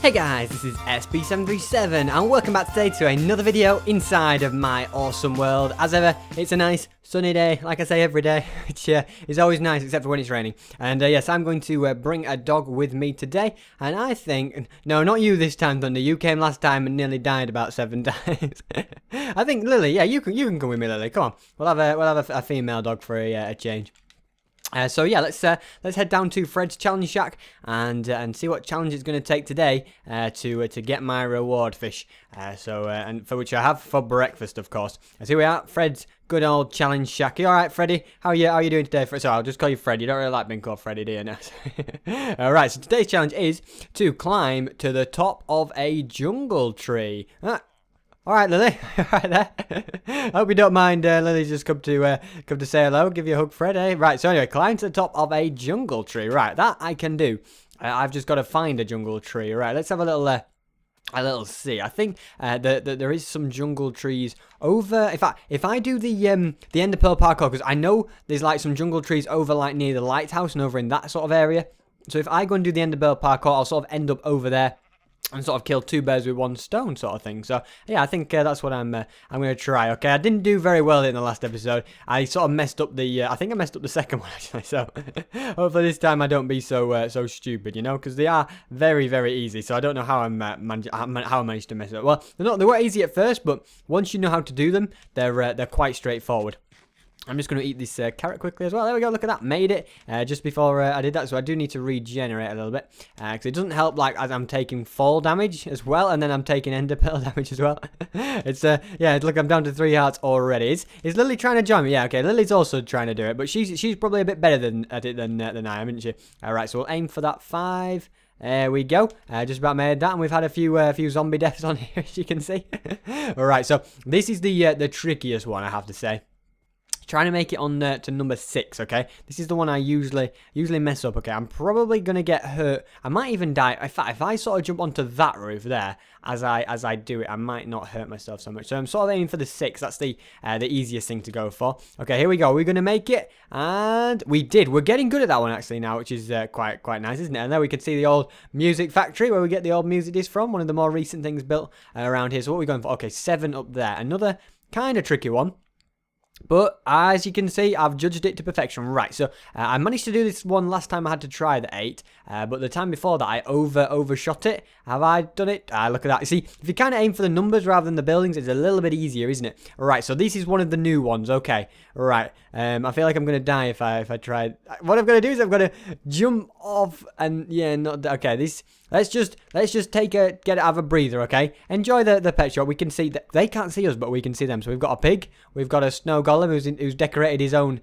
Hey guys, this is SB737 and welcome back today to another video inside of my awesome world. As ever, it's a nice sunny day, like I say every day, which is always nice except for when it's raining. And yes, I'm going to bring a dog with me today, and I think, no, not you this time, Thunder. You came last time and nearly died about 7 times. I think Lily, yeah, you can come with me, Lily. Come on, we'll have a female dog for a change. So yeah, let's head down to Fred's challenge shack and see what challenge it's going to take today to get my reward fish. And for which I have for breakfast, of course. So here we are, Fred's good old challenge shack. You all right, Freddy? How are you doing today? So I'll just call you Fred. You don't really like being called Freddy, do you? No. All right. So today's challenge is to climb to the top of a jungle tree. All right, Lily. Right there. Hope you don't mind. Lily's just come to say hello, give you a hug, Fred. Eh? Right. So anyway, climb to the top of a jungle tree. Right, that I can do. I've just got to find a jungle tree. Right. Let's have a little see. I think there is some jungle trees over. If I do the Ender Pearl parkour, because I know there's like some jungle trees over like near the lighthouse and over in that sort of area. So if I go and do the Ender Pearl parkour, I'll sort of end up over there and sort of kill two birds with one stone sort of thing. So yeah, I think that's what I'm going to try. Okay, I didn't do very well in the last episode. I sort of messed up the I think I messed up the second one actually. So hopefully this time I don't be so stupid, you know, because they are very, very easy. So I don't know how I managed to mess it up. Well, they were easy at first, but once you know how to do them, they're quite straightforward. I'm just going to eat this carrot quickly as well. There we go. Look at that. Made it just before I did that. So I do need to regenerate a little bit. Because it doesn't help like as I'm taking fall damage as well. And then I'm taking ender pearl damage as well. It's, yeah, look, I'm down to 3 hearts already. Is Lily trying to join me? Yeah, okay. Lily's also trying to do it. But she's probably a bit better at it than I am, isn't she? Alright, so we'll aim for that 5. There we go. Just about made that, and we've had a few zombie deaths on here, as you can see. Alright, so this is the trickiest one, I have to say. Trying to make it on to number 6, okay? This is the one I usually mess up, okay? I'm probably going to get hurt. I might even die. In fact, if I sort of jump onto that roof there, as I do it, I might not hurt myself so much. So I'm sort of aiming for the 6. That's the easiest thing to go for. Okay, here we go. We're going to make it. And we did. We're getting good at that one, actually, now, which is quite nice, isn't it? And there we can see the old music factory where we get the old music disc from. One of the more recent things built around here. So what are we going for? Okay, 7 up there. Another kind of tricky one. But as you can see, I've judged it to perfection. Right, so I managed to do this one last time I had to try the 8. But the time before that, I overshot it. Have I done it? Look at that. You see, if you kind of aim for the numbers rather than the buildings, it's a little bit easier, isn't it? Right, so this is one of the new ones. Okay, right. I feel like I'm going to die if I try. What I've got to do is I've got to jump off and, yeah, not... Okay, this... Let's just get it, have a breather, okay? Enjoy the pet shop. We can see that they can't see us, but we can see them. So we've got a pig, we've got a snow golem who's decorated his own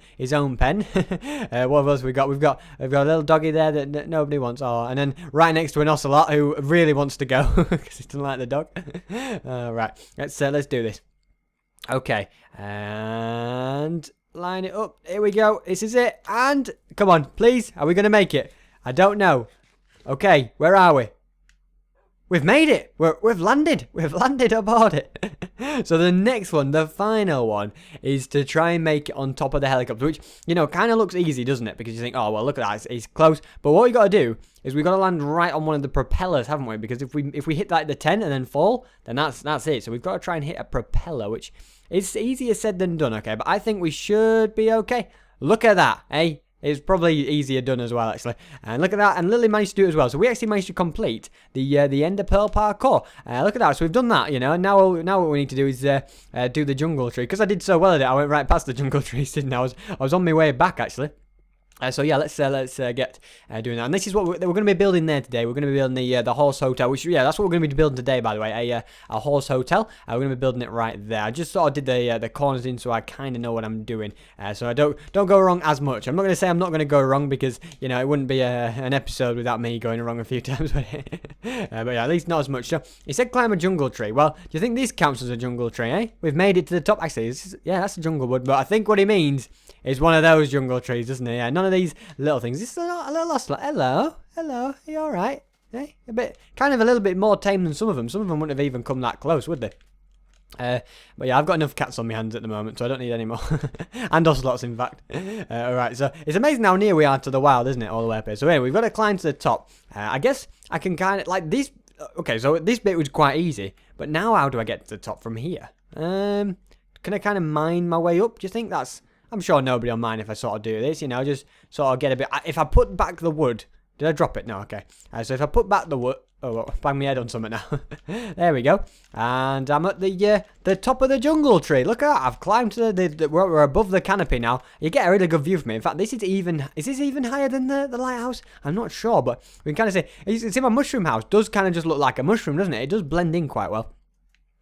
pen. What else we got? We've got a little doggy there that nobody wants. Oh, and then right next to an ocelot who really wants to go because he doesn't like the dog. Right, let's do this. Okay, and line it up. Here we go. This is it. And come on, please. Are we gonna make it? I don't know. Okay, where are we? We've made it. We've landed. We've landed aboard it. So the next one, the final one, is to try and make it on top of the helicopter, which, you know, kind of looks easy, doesn't it? Because you think, oh, well, look at that. It's close. But what we got to do is we got to land right on one of the propellers, haven't we? Because if we hit like the 10 and then fall, then that's it. So we've got to try and hit a propeller, which is easier said than done, okay? But I think we should be okay. Look at that, eh? It's probably easier done as well, actually. And look at that. And Lily managed to do it as well. So we actually managed to complete the Ender Pearl parkour. Look at that. So we've done that, you know. And now what we need to do is do the jungle tree. Because I did so well at it, I went right past the jungle trees, didn't I? I was on my way back, actually. So yeah, let's get doing that. And this is what we're going to be building there today. We're going to be building the horse hotel, which, yeah, that's what we're going to be building today, by the way, a horse hotel. We're going to be building it right there. I just sort of did the corners in, so I kind of know what I'm doing. So I don't go wrong as much. I'm not going to say I'm not going to go wrong because, you know, it wouldn't be an episode without me going wrong a few times. But yeah, at least not as much. So he said climb a jungle tree. Well, do you think this counts as a jungle tree, eh? We've made it to the top. Actually, yeah, that's a jungle wood. But I think what he means is one of those jungle trees, doesn't he? Yeah, none of these little things. This is a little ocelot. Hello, are you all right? Hey, a little bit more tame than some of them. Some of them wouldn't have even come that close, would they? But yeah, I've got enough cats on my hands at the moment, so I don't need any more. And ocelots, in fact. Alright, so it's amazing how near we are to the wild, isn't it? All the way up here. So anyway, we've got to climb to the top. I guess I can kind of, like, this okay, so this bit was quite easy, but now how do I get to the top from here? Can I kind of mine my way up? Do you think that's... I'm sure nobody will mind if I sort of do this, you know, just sort of get a bit... If I put back the wood... Did I drop it? No, okay. So if I put back the wood... Oh, bang my head on something now. There we go. And I'm at the top of the jungle tree. Look at that. I've climbed to we're above the canopy now. You get a really good view from me. In fact, this is even... Is this even higher than the lighthouse? I'm not sure, but we can kind of say... You can see my mushroom house does kind of just look like a mushroom, doesn't it? It does blend in quite well.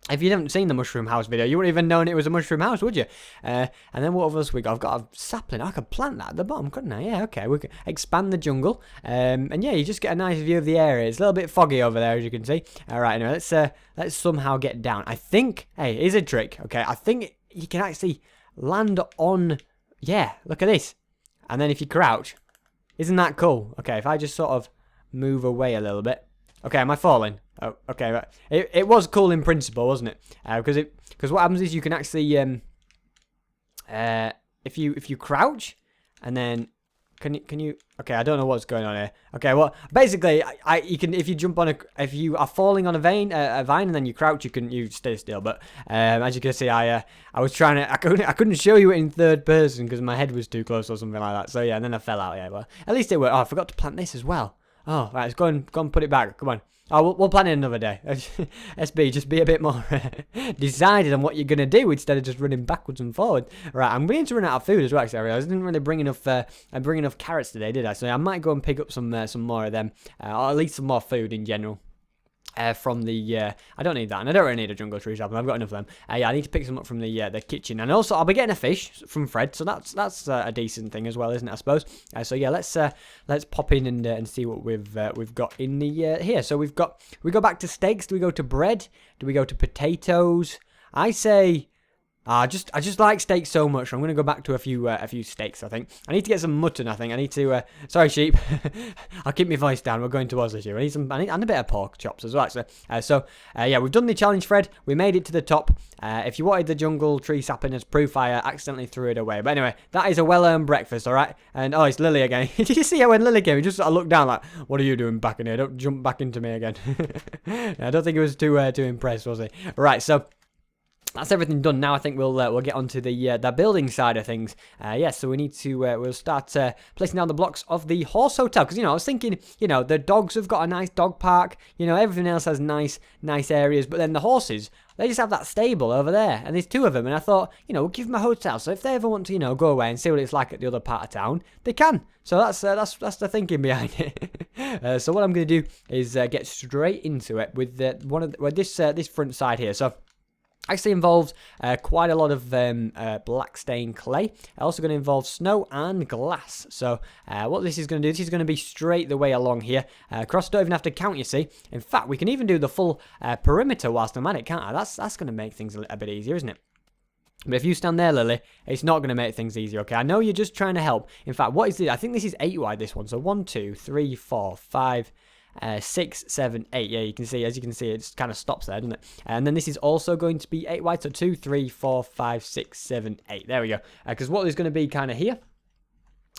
If you haven't seen the mushroom house video, you wouldn't even known it was a mushroom house, would you? And then what else we got? I've got a sapling. I could plant that at the bottom, couldn't I? Yeah, okay. We can expand the jungle. And yeah, you just get a nice view of the area. It's a little bit foggy over there, as you can see. All right, anyway, let's somehow get down. I think, hey, here's a trick, okay? I think you can actually land on, yeah, look at this. And then if you crouch, isn't that cool? Okay, if I just sort of move away a little bit. Okay, am I falling? Oh, okay. Right. It was cool in principle, wasn't it? Because what happens is you can actually if you crouch and then can you okay, I don't know what's going on here. Okay, well basically you can if you jump on if you are falling on a vine and then you crouch, you stay still. But as you can see, I was trying to I couldn't show you it in third person because my head was too close or something like that. So yeah, and then I fell out. Yeah, well at least it worked. Oh, I forgot to plant this as well. Oh, right, let's go and put it back. Come on. Oh, we'll plan it another day. SB, just be a bit more decided on what you're going to do instead of just running backwards and forward. Right, I'm beginning to run out of food as well, actually. I realized I didn't really bring enough carrots today, did I? So I might go and pick up some more of them, or at least some more food in general. From the I don't need that, and I don't really need a jungle tree sapling. I've got enough of them. Yeah, I need to pick some up from the kitchen, and also I'll be getting a fish from Fred, so that's a decent thing as well, isn't it? I suppose. So yeah, let's pop in and see what we've got in the here. So we go back to steaks. Do we go to bread? Do we go to potatoes? I say. I just like steaks so much. I'm gonna go back to a few steaks. I think I need to get some mutton. I think I need to. Sorry, sheep. I'll keep my voice down. We're going to Oz this year. I need and a bit of pork chops as well. Actually. Yeah, we've done the challenge, Fred. We made it to the top. If you wanted the jungle tree sapling as proof, I accidentally threw it away. But anyway, that is a well-earned breakfast. All right. And oh, it's Lily again. Did you see how when Lily came, he just sort of looked down like, "What are you doing back in here? Don't jump back into me again." I don't think he was too impressed, was he? Right. So. That's everything done. Now I think we'll get onto the building side of things. Yeah, so we need to we'll start placing down the blocks of the horse hotel because I was thinking the dogs have got a nice dog park. Everything else has nice areas, but then the horses they just have that stable over there, and there's two of them. And I thought we'll give them a hotel, so if they ever want to go away and see what it's like at the other part of town, they can. So that's the thinking behind it. So what I'm going to do is get straight into it with this front side here. So. Actually involves quite a lot of black stained clay. Also going to involve snow and glass. So what this is going to do, this is going to be straight the way along here. Across, don't even have to count, you see. In fact, we can even do the full perimeter whilst I'm at it, can't I? That's going to make things a bit easier, isn't it? But if you stand there, Lily, it's not going to make things easier, okay? I know you're just trying to help. In fact, what is this? I think this is 8 wide, this one. So 1, 2, 3, 4, 5... 6, 7, 8. Yeah, as you can see, it just kind of stops there, doesn't it? And then this is also going to be 8 wide. So 2, 3, 4, 5, 6, 7, 8. There we go. Because what is going to be kind of here,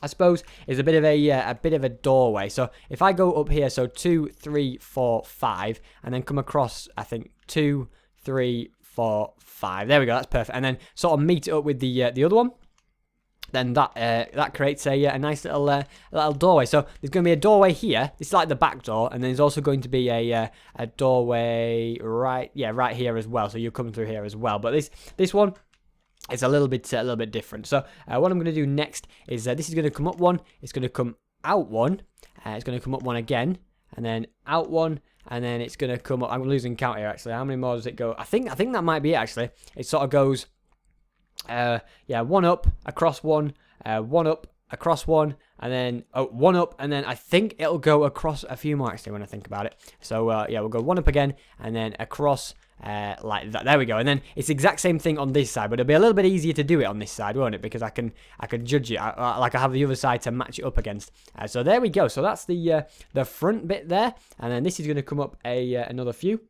I suppose, is a bit of a doorway. So if I go up here, so 2, 3, 4, 5, and then come across, I think 2, 3, 4, 5. There we go. That's perfect. And then sort of meet it up with the other one. Then that creates a nice little doorway. So there's going to be a doorway here. This is like the back door, and then there's also going to be a doorway right here as well. So you're coming through here as well. But this one is a little bit different. So what I'm going to do next is this is going to come up one. It's going to come out one. It's going to come up one again, and then out one. And then it's going to come up. I'm losing count here actually. How many more does it go? I think that might be it actually. It sort of goes. One up, across one, one up, across one, and then one up, and then I think it'll go across a few more actually when I think about it. So we'll go one up again, and then across like that. There we go. And then it's the exact same thing on this side, but it'll be a little bit easier to do it on this side, won't it? Because I can judge it like I have the other side to match it up against. So there we go. So that's the front bit there, and then this is going to come up another few.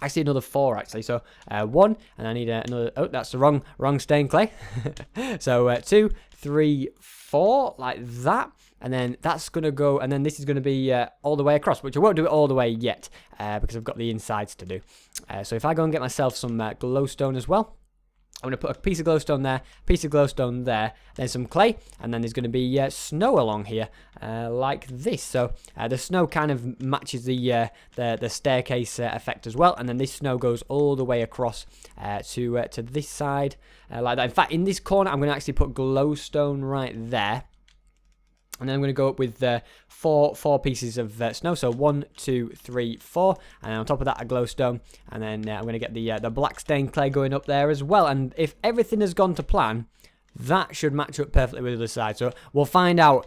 Actually, another 4 actually. So 1, and I need another. Oh, that's the wrong stained clay. So 2, 3, 4, like that. And then that's going to go, and then this is going to be all the way across, which I won't do it all the way yet because I've got the insides to do. So if I go and get myself some glowstone as well, I'm going to put a piece of glowstone there, piece of glowstone there, then some clay, and then there's going to be snow along here, like this. So the snow kind of matches the staircase effect as well, and then this snow goes all the way across to this side, like that. In fact, in this corner, I'm going to actually put glowstone right there. And then I'm going to go up with four pieces of snow. So 1, 2, 3, 4. And on top of that, a glowstone. And then I'm going to get the black stained clay going up there as well. And if everything has gone to plan, that should match up perfectly with the other side. So we'll find out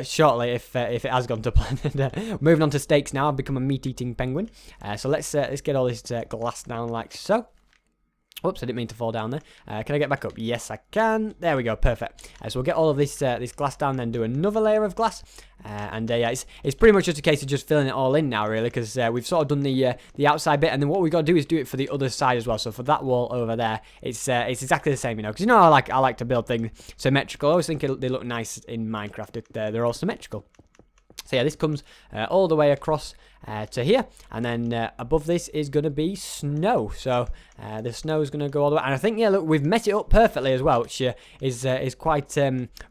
shortly if it has gone to plan. Moving on to stakes now. I've become a meat-eating penguin. So let's get all this glass down like so. Oops, I didn't mean to fall down there. Can I get back up? Yes, I can. There we go, perfect. So we'll get all of this glass down, then do another layer of glass. And yeah, it's pretty much just a case of just filling it all in now, really, because we've sort of done the outside bit, and then what we got to do is do it for the other side as well. So for that wall over there, it's exactly the same, you know, because you know I like to build things symmetrical. I always think they look nice in Minecraft if they're all symmetrical. So yeah, this comes all the way across to here, and then above this is going to be snow. So the snow is going to go all the way, and I think, yeah, look, we've met it up perfectly as well, which is quite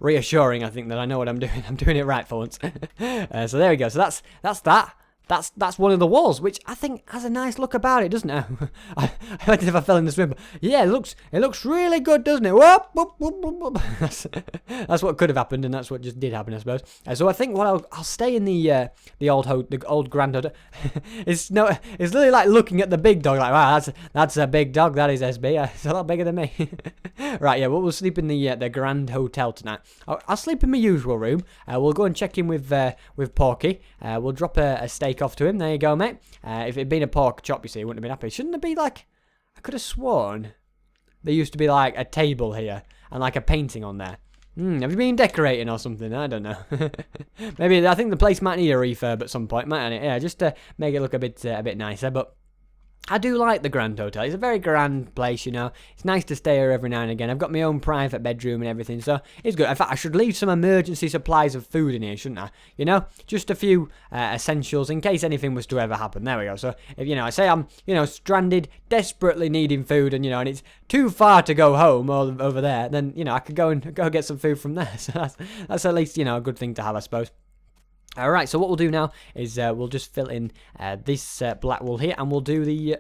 reassuring. I think that I know what I'm doing. I'm doing it right for once. So there we go. So that's that. That's one of the walls, which I think has a nice look about it, doesn't it? I imagine if I fell in the swim. But yeah, it looks really good, doesn't it? Whoop, whoop, whoop, whoop. That's what could have happened, and that's what just did happen, I suppose. So I think what I'll stay in the old grand hotel. It's literally like looking at the big dog, like, wow, that's a big dog. That is SB. It's a lot bigger than me. Right, yeah, we'll sleep in the grand hotel tonight. I'll sleep in my usual room. We'll go and check in with Porky. We'll drop a steak off to him. There you go, mate. If it had been a pork chop, you see, he wouldn't have been happy. Shouldn't there be like, I could have sworn there used to be like a table here and like a painting on there. Have you been decorating or something? I don't know. Maybe I think the place might need a refurb at some point, mightn't it? Yeah, just to make it look a bit nicer. But I do like the Grand Hotel. It's a very grand place, you know. It's nice to stay here every now and again. I've got my own private bedroom and everything, so it's good. In fact, I should leave some emergency supplies of food in here, shouldn't I? You know, just a few essentials in case anything was to ever happen. There we go. So, if, you know, I say I'm, you know, stranded, desperately needing food, and, you know, and it's too far to go home over there, then, you know, I could go get some food from there. So that's at least, you know, a good thing to have, I suppose. Alright, so what we'll do now is we'll just fill in this black wool here, and we'll do the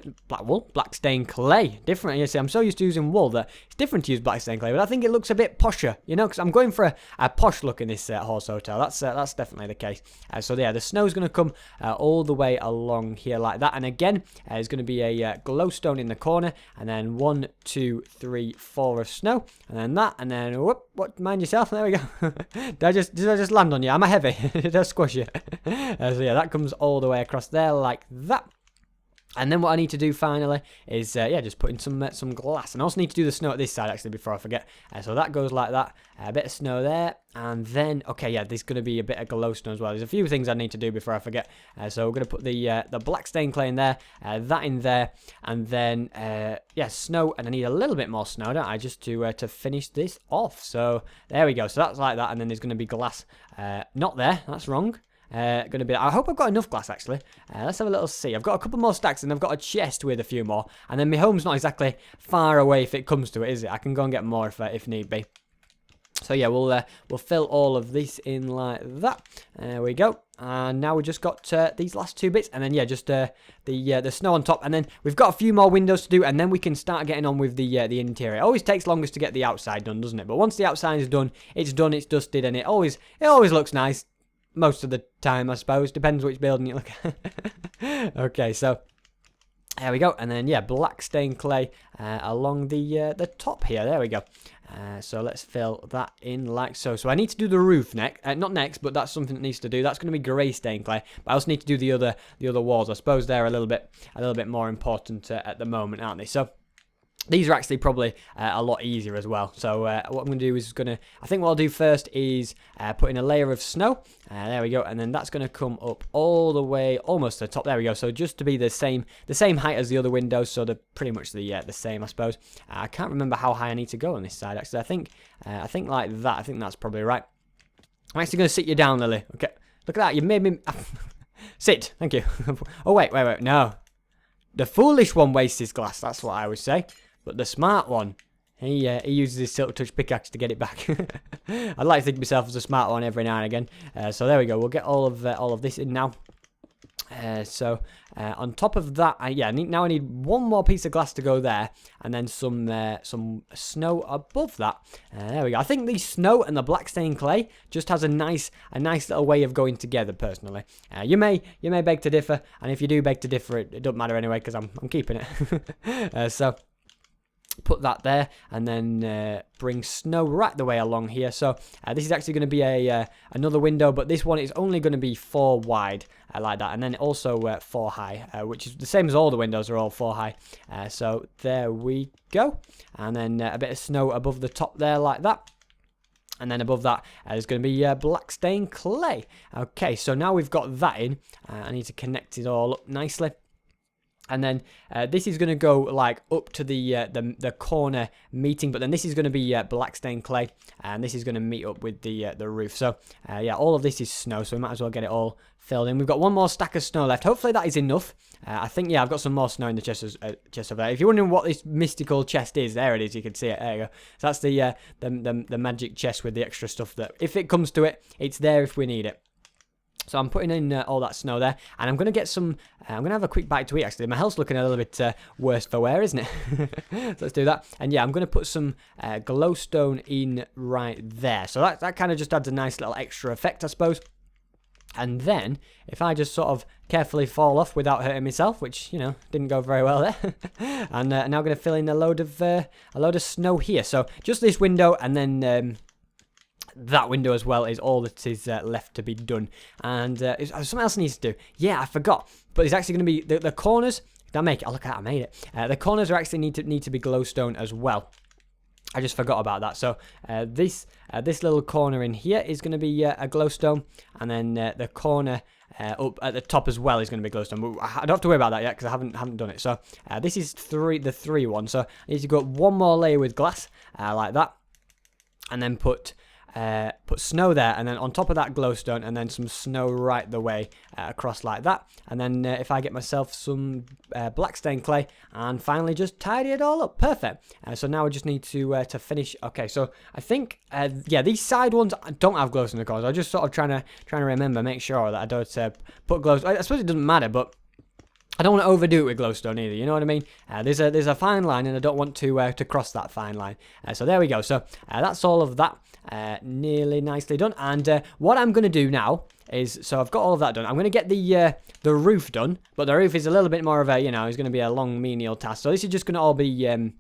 black stained clay. Different, you see, I'm so used to using wool that it's different to use black stained clay, but I think it looks a bit posher, you know, because I'm going for a posh look in this horse hotel. That's definitely the case. So yeah, the snow's going to come all the way along here like that, and again, there's going to be a glowstone in the corner, and then 1, 2, 3, 4 of snow, and then that, and then whoop, what? Mind yourself. There we go. Did I just land on you? Am I heavy? Did I squash you? So yeah, that comes all the way across there like that. And then what I need to do finally is, yeah, just put in some glass. And I also need to do the snow at this side, actually, before I forget. So that goes like that. A bit of snow there. And then, okay, yeah, there's going to be a bit of glowstone as well. There's a few things I need to do before I forget. So we're going to put the black stained clay in there, that in there. And then, yeah, snow. And I need a little bit more snow, don't I, just to finish this off. So there we go. So that's like that. And then there's going to be glass. Not there. That's wrong. Gonna be. I hope I've got enough glass actually. Let's have a little see. I've got a couple more stacks and I've got a chest with a few more. And then my home's not exactly far away if it comes to it, is it? I can go and get more if need be. So yeah, we'll fill all of this in like that. There we go. And now we've just got these last two bits, and then yeah, just the snow on top, and then we've got a few more windows to do, and then we can start getting on with the interior. It always takes longest to get the outside done, doesn't it? But once the outside is done, it's dusted, and it always looks nice. Most of the time, I suppose. Depends which building you look at. Okay, so there we go. And then, yeah, black stained clay along the top here. There we go. So let's fill that in like so. So I need to do the roof next. Not next, but that's something that needs to do. That's going to be grey stained clay. But I also need to do the other walls. I suppose they're a little bit more important at the moment, aren't they? So These are actually probably a lot easier as well. So what I'm going to do is I think what I'll do first is put in a layer of snow. There we go. And then that's going to come up all the way almost to the top. There we go. So just to be the same height as the other windows. So they're pretty much the same, I suppose. I can't remember how high I need to go on this side, actually. I think like that. I think that's probably right. I'm actually going to sit you down, Lily. Okay. Look at that. You made me... Sit. Thank you. Oh, wait. No. The foolish one wastes his glass. That's what I would say. But the smart one, he uses his Silk Touch pickaxe to get it back. I'd like to think of myself as a smart one every now and again. So there we go. We'll get all of this in now. On top of that, now I need one more piece of glass to go there, and then some snow above that. There we go. I think the snow and the black stained clay just has a nice little way of going together. Personally, you may beg to differ, and if you do beg to differ, it doesn't matter anyway because I'm keeping it. So put that there, and then bring snow right the way along here. So this is actually going to be another window, but this one is only going to be 4 wide, like that, and then also 4 high, which is the same as all the windows are all 4 high. So there we go, and then a bit of snow above the top there, like that. And then above that, there's going to be black stained clay. Okay, so now we've got that in. I need to connect it all up nicely. And then this is going to go like up to the corner meeting, but then this is going to be black stained clay, and this is going to meet up with the roof. So yeah, all of this is snow, so we might as well get it all filled in. We've got one more stack of snow left. Hopefully that is enough. I think, yeah, I've got some more snow in the chest over there. If you're wondering what this mystical chest is, there it is. You can see it. There you go. So that's the magic chest with the extra stuff that, if it comes to it, it's there if we need it. So I'm putting in all that snow there, and I'm going to get some, I'm going to have a quick bite to eat, actually. My health's looking a little bit worse for wear, isn't it? So let's do that. And yeah, I'm going to put some glowstone in right there. So that kind of just adds a nice little extra effect, I suppose. And then, if I just sort of carefully fall off without hurting myself, which, you know, didn't go very well there. And now I'm going to fill in a load of snow here. So just this window, and then... that window as well is all that is left to be done. And something else I need to do. Yeah, I forgot. But it's actually going to be the corners. Did I make it? Oh, look at that, I made it. The corners are actually need to be glowstone as well. I just forgot about that. So this little corner in here is going to be a glowstone, and then the corner up at the top as well is going to be glowstone. I don't have to worry about that yet because I haven't done it. So this is the 3 one. So I need to go up one more layer with glass like that, and then put snow there, and then on top of that glowstone, and then some snow right the way across like that. And then if I get myself some black stained clay, and finally just tidy it all up. Perfect. So now I just need to finish. Okay, so I think yeah, these side ones don't have glowstone in the corners. I'm just sort of trying to remember, make sure that I don't put glowstone. I suppose it doesn't matter, but I don't want to overdo it with glowstone either, you know what I mean? There's a fine line, and I don't want to cross that fine line. So there we go. So that's all of that nearly nicely done. And what I'm going to do now is, so I've got all of that done. I'm going to get the roof done, but the roof is a little bit more of a, you know, it's going to be a long menial task. So this is just going to all be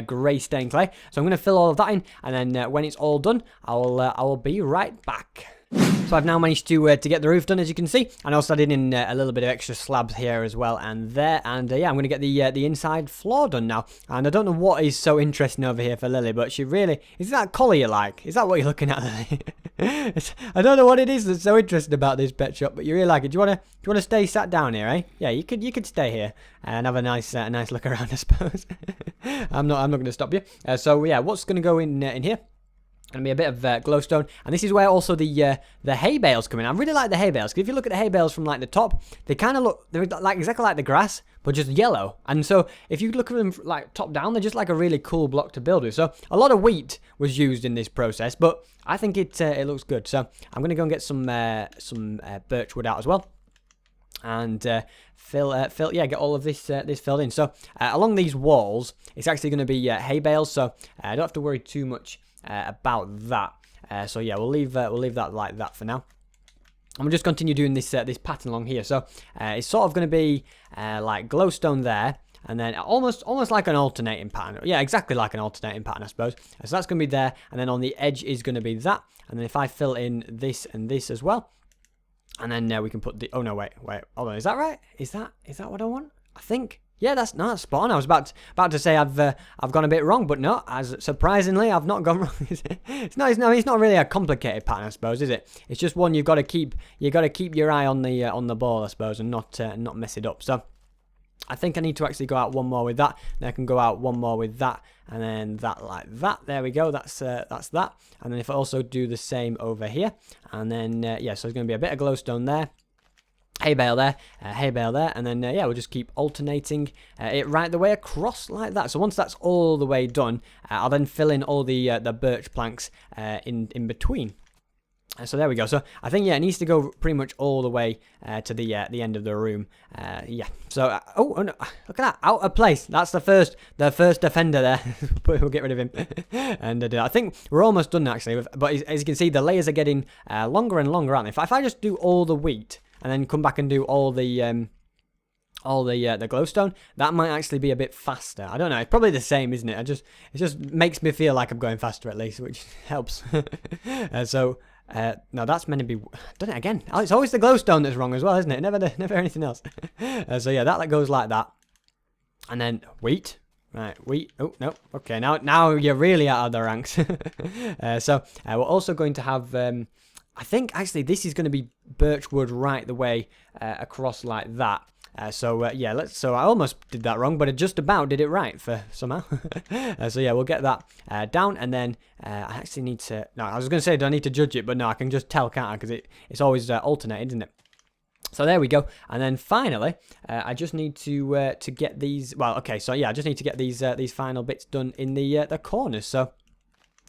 grey stained clay. So I'm going to fill all of that in, and then when it's all done, I will be right back. So I've now managed to get the roof done, as you can see, and also added in a little bit of extra slabs here as well and there. And yeah, I'm going to get the inside floor done now. And I don't know what is so interesting over here for Lily, but she really... Is that collar you like? Is that what you're looking at, Lily? I don't know what it is that's so interesting about this pet shop, but you really like it. Do you want to stay sat down here, eh? Yeah, you could stay here and have a nice look around, I suppose. I'm not going to stop you. So yeah, what's going to go in here? Going to be a bit of glowstone, and this is where also the hay bales come in. I really like the hay bales, because if you look at the hay bales from like the top, they kind of look, they're like exactly like the grass, but just yellow. And so if you look at them like top down, they're just like a really cool block to build with. So a lot of wheat was used in this process, but I think it looks good. So I'm going to go and get some birch wood out as well, and get all of this filled in. So along these walls, it's actually going to be hay bales, so I don't have to worry too much about that. So yeah, we'll leave that like that for now. And we'll just continue doing this pattern along here. So it's sort of going to be like glowstone there, and then almost like an alternating pattern. Yeah, exactly like an alternating pattern, I suppose. So that's going to be there, and then on the edge is going to be that. And then if I fill in this and this as well, and then we can put the... Oh no, wait, hold on. Is that right? Is that what I want? I think. Yeah, that's not spot on. I was about to say I've gone a bit wrong, but no. As surprisingly, I've not gone wrong. It's not really a complicated pattern, I suppose, is it? It's just one you've got to keep. You got to keep your eye on the ball, I suppose, and not mess it up. So I think I need to actually go out one more with that. Then I can go out one more with that, and then that like that. There we go. That's that. And then if I also do the same over here, and then yeah, so there's going to be a bit of glowstone there. Hay bale there, and then yeah, we'll just keep alternating it right the way across like that. So once that's all the way done, I'll then fill in all the birch planks in between. So there we go. So I think yeah, it needs to go pretty much all the way to the end of the room. Yeah. So oh no, look at that, out of place. That's the first defender there. We'll get rid of him. And I think we're almost done actually. But as you can see, the layers are getting longer and longer, aren't they? If I just do all the wheat and then come back and do all the glowstone, that might actually be a bit faster. I don't know. It's probably the same, isn't it? It just makes me feel like I'm going faster at least, which helps. No, that's meant to be done it again. Oh, it's always the glowstone that's wrong as well, isn't it? Never anything else. So yeah, that goes like that, and then wheat. Right, wheat. Oh no. Okay, now you're really out of the ranks. So we're also going to have. I think actually this is going to be birchwood right the way across like that. Yeah, so I almost did that wrong, but I just about did it right for somehow. So yeah, we'll get that down, and then I actually need to. No, I was going to say, do I need to judge it? But no, I can just tell, can't I? Because it's always alternated, isn't it? So there we go, and then finally, I just need to get these. Well, okay, so yeah, I just need to get these final bits done in the corners. So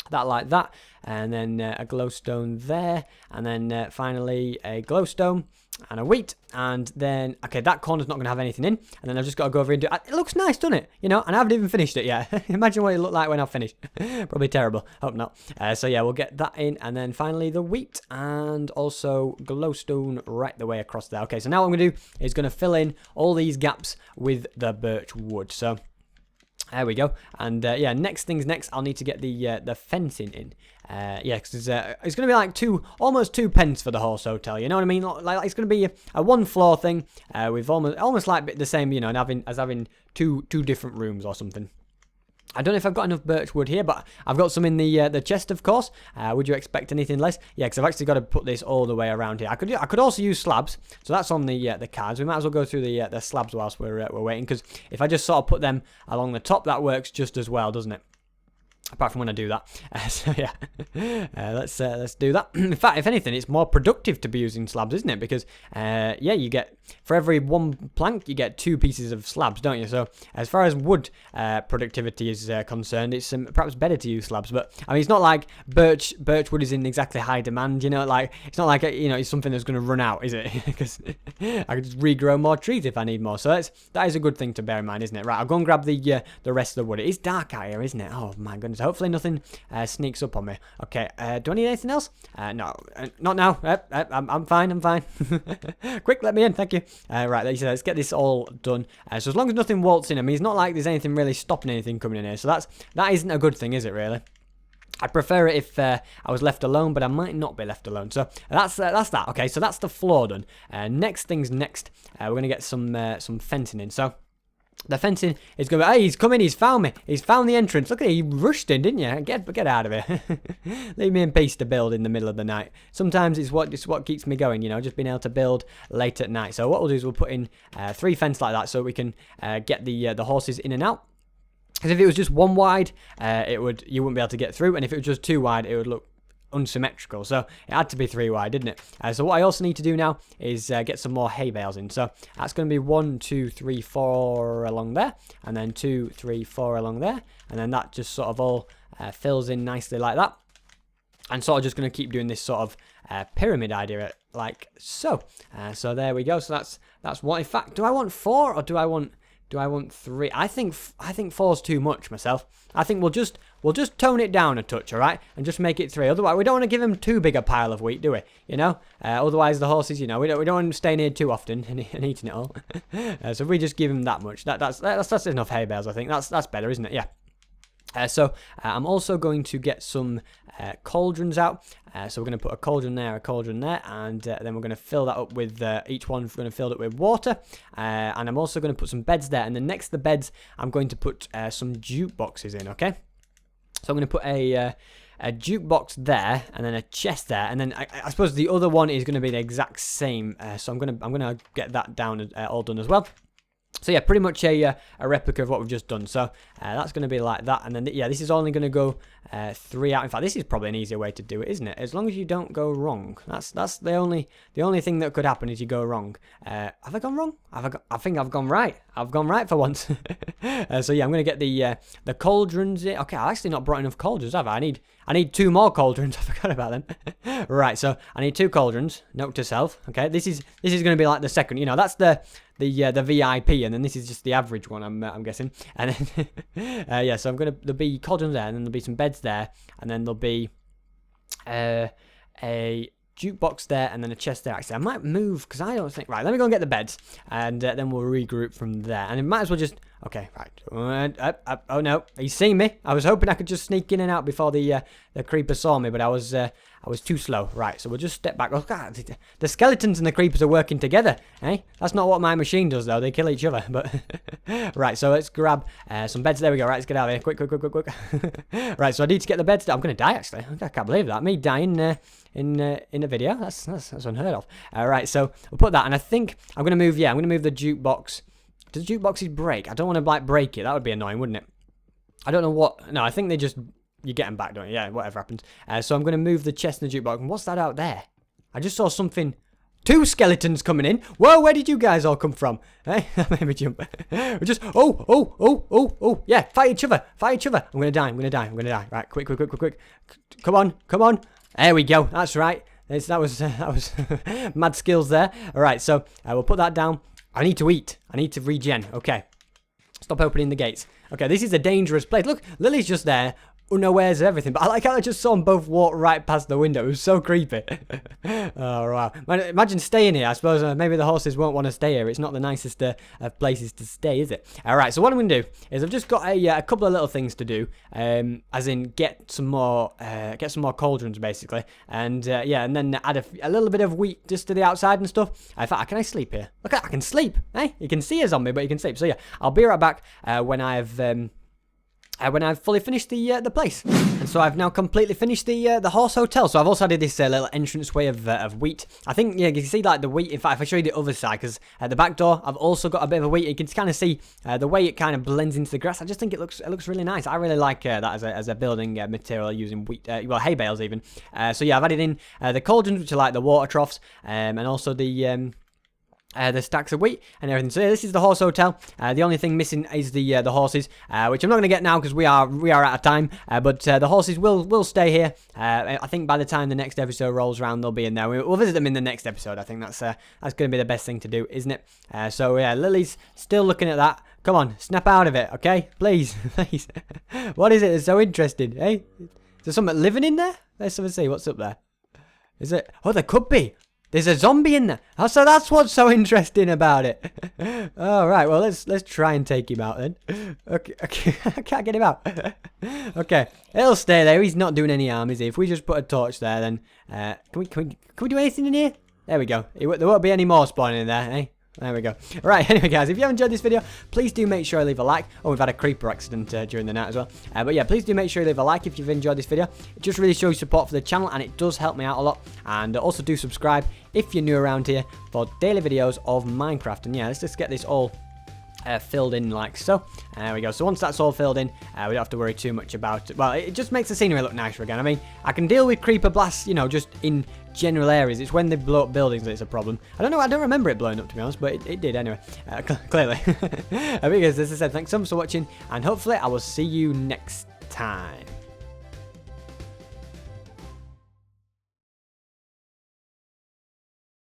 that like that, and then a glowstone there, and then finally a glowstone and a wheat, and then okay, that corner's not going to have anything in, and then I've just got to go over and do it. It looks nice, doesn't it? You know, and I haven't even finished it yet. Imagine what it looked like when I've finished. Probably terrible. Hope not. So yeah, we'll get that in, and then finally the wheat, and also glowstone right the way across there. Okay, so now what I'm going to do is going to fill in all these gaps with the birch wood. So there we go, and yeah, next things next, I'll need to get the fencing in. Yeah, because it's going to be like almost 2 pence for the horse hotel. You know what I mean? Like it's going to be a 1 floor thing with almost like the same, you know, and having two different rooms or something. I don't know if I've got enough birch wood here, but I've got some in the chest, of course. Would you expect anything less? Yeah, because I've actually got to put this all the way around here. I could also use slabs, so that's on the cards. We might as well go through the slabs whilst we're waiting, because if I just sort of put them along the top, that works just as well, doesn't it? Apart from when I do that. So yeah, let's do that. In fact, if anything, it's more productive to be using slabs, isn't it? Because yeah, you get, for every 1 plank, you get 2 pieces of slabs, don't you? So as far as wood productivity is concerned, it's perhaps better to use slabs. But I mean, it's not like birch wood is in exactly high demand, you know. Like it's not like you know, it's something that's going to run out, is it? Because I could just regrow more trees if I need more. So that is a good thing to bear in mind, isn't it? Right, I'll go and grab the rest of the wood. It is dark out here, isn't it? Oh my goodness. Hopefully nothing sneaks up on me. Okay, do I need anything else? No, not now. I'm fine. Quick, let me in. Thank you. Right, let's get this all done. So as long as nothing waltz in, I mean, it's not like there's anything really stopping anything coming in here. So that isn't a good thing, is it? Really? I'd prefer it if I was left alone, but I might not be left alone. So that's that. Okay, so that's the floor done. Next things next. We're gonna get some fencing in. So the fencing is going to be, hey, he's come in, he's found me. He's found the entrance. Look at it, you rushed in, didn't you? Get out of here. Leave me in peace to build in the middle of the night. Sometimes it's what keeps me going, you know, just being able to build late at night. So what we'll do is we'll put in 3 fence like that so we can get the horses in and out. Because if it was just 1 wide, you wouldn't be able to get through. And if it was just 2 wide, it would look unsymmetrical, so it had to be 3 wide, didn't it? So what I also need to do now is get some more hay bales in. So that's going to be 1, 2, 3, 4 along there, and then 2, 3, 4 along there, and then that just sort of all fills in nicely like that. And sort of just going to keep doing this sort of pyramid idea like so. So there we go. So that's what. In fact, do I want 4 or do I want 3? I think 4's too much myself. I think we'll just tone it down a touch, all right, and just make it 3. Otherwise, we don't want to give them too big a pile of wheat, do we? You know. Otherwise, the horses, you know, we don't want them staying here too often and eating it all. So if we just give them that much, that's enough hay bales. I think that's better, isn't it? Yeah. I'm also going to get some cauldrons out. So we're going to put a cauldron there, and then we're going to fill that up with, each one we're going to fill it with water. And I'm also going to put some beds there. And then next to the beds, I'm going to put some jukeboxes in, okay? So I'm going to put a jukebox there, and then a chest there, and then I suppose the other one is going to be the exact same. So I'm gonna get that down, all done as well. So yeah, pretty much a replica of what we've just done. So that's going to be like that, and then yeah, this is only going to go 3 out. In fact, this is probably an easier way to do it, isn't it? As long as you don't go wrong. That's the only thing that could happen is you go wrong. Have I gone wrong? I think I've gone right. I've gone right for once. So yeah, I'm going to get the cauldrons in. Okay, I've actually not brought enough cauldrons, have I? I need 2 more cauldrons. I forgot about them. Right, so I need 2 cauldrons. Note to self. Okay, this is going to be like the second. You know, that's the VIP, and then this is just the average one. I'm guessing. And then yeah, so there'll be cauldrons there, and then there'll be some beds there, and then there'll be a jukebox there, and then a chest there. Actually, I might move because I don't think. Right, let me go and get the beds, and then we'll regroup from there. And it might as well just. Okay, right. Oh no, he's seen me. I was hoping I could just sneak in and out before the creeper saw me, but I was too slow. Right, so we'll just step back. Oh god, the skeletons and the creepers are working together. Eh? That's not what my machine does though. They kill each other. But right, so let's grab some beds. There we go. Right, let's get out of here. Quick. Right, so I need to get the beds. I'm gonna die actually. I can't believe that. Me dying in a video. That's unheard of. Right, so we'll put that, and I think I'm gonna move. Yeah, I'm gonna move the jukebox. Does jukeboxes break? I don't want to like break it. That would be annoying, wouldn't it? I don't know what. No, I think they just you get them back, don't you? Yeah, whatever happens. So I'm going to move the chest and the jukebox. And what's that out there? I just saw something. 2 skeletons coming in. Whoa, where did you guys all come from? Hey, that made me jump. We're just. Oh. Yeah, fight each other. I'm going to die. Right, quick. Come on. There we go. That's right. That was mad skills there. All right, so we'll put that down. I need to eat. I need to regen. Okay. Stop opening the gates. Okay, this is a dangerous place. Look, Lily's just there, unawares of everything. But I like how I just saw them both walk right past the window. It was so creepy. Oh, wow. Imagine staying here. I suppose maybe the horses won't want to stay here. It's not the nicest of places to stay, is it? All right, so what I'm going to do is I've just got a couple of little things to do. As in get some more cauldrons, basically. And, yeah, and then add a little bit of wheat just to the outside and stuff. In fact, can I sleep here? Look, I can sleep. Hey, you can see a zombie, but you can sleep. So, yeah, I'll be right back when I've fully finished the place. And so I've now completely finished the horse hotel. So I've also added this little entranceway of wheat. I think, yeah, you can see like the wheat. In fact, if I show you the other side, because at the back door, I've also got a bit of wheat. You can kind of see the way it kind of blends into the grass. I just think it looks really nice. I really like that as a building material using wheat, well, hay bales even. So yeah, I've added in the cauldrons, which are like the water troughs, and also the stacks of wheat and everything. So yeah, this is the horse hotel. The only thing missing is the horses, which I'm not going to get now because we are out of time. But the horses will stay here. I think by the time the next episode rolls around, they'll be in there. We'll visit them in the next episode. I think that's going to be the best thing to do, isn't it? So yeah, Lily's still looking at that. Come on, snap out of it, okay? Please. What is it that's so interesting, eh? Is there something living in there? Let's have a see. What's up there? Is it? Oh, there could be. There's a zombie in there. Oh, so that's what's so interesting about it. All right. Well, let's try and take him out then. Okay. I can't get him out. Okay. He'll stay there. He's not doing any harm, is he? If we just put a torch there, then can we do anything in here? There we go. There won't be any more spawning in there, eh? There we go. Right, anyway, guys, if you have enjoyed this video, please do make sure you leave a like. Oh, we've had a creeper accident during the night as well. But yeah, please do make sure you leave a like if you've enjoyed this video. It just really shows support for the channel, and it does help me out a lot. And also do subscribe if you're new around here for daily videos of Minecraft. And yeah, let's just get this all filled in like so. There we go. So once that's all filled in, we don't have to worry too much about it. Well, it just makes the scenery look nicer again. I mean, I can deal with creeper blasts, you know, just in general areas. It's when they blow up buildings that it's a problem. I don't know. I don't remember it blowing up, to be honest, but it did anyway. Clearly. Because as I said, thanks so much for watching, and hopefully I will see you next time.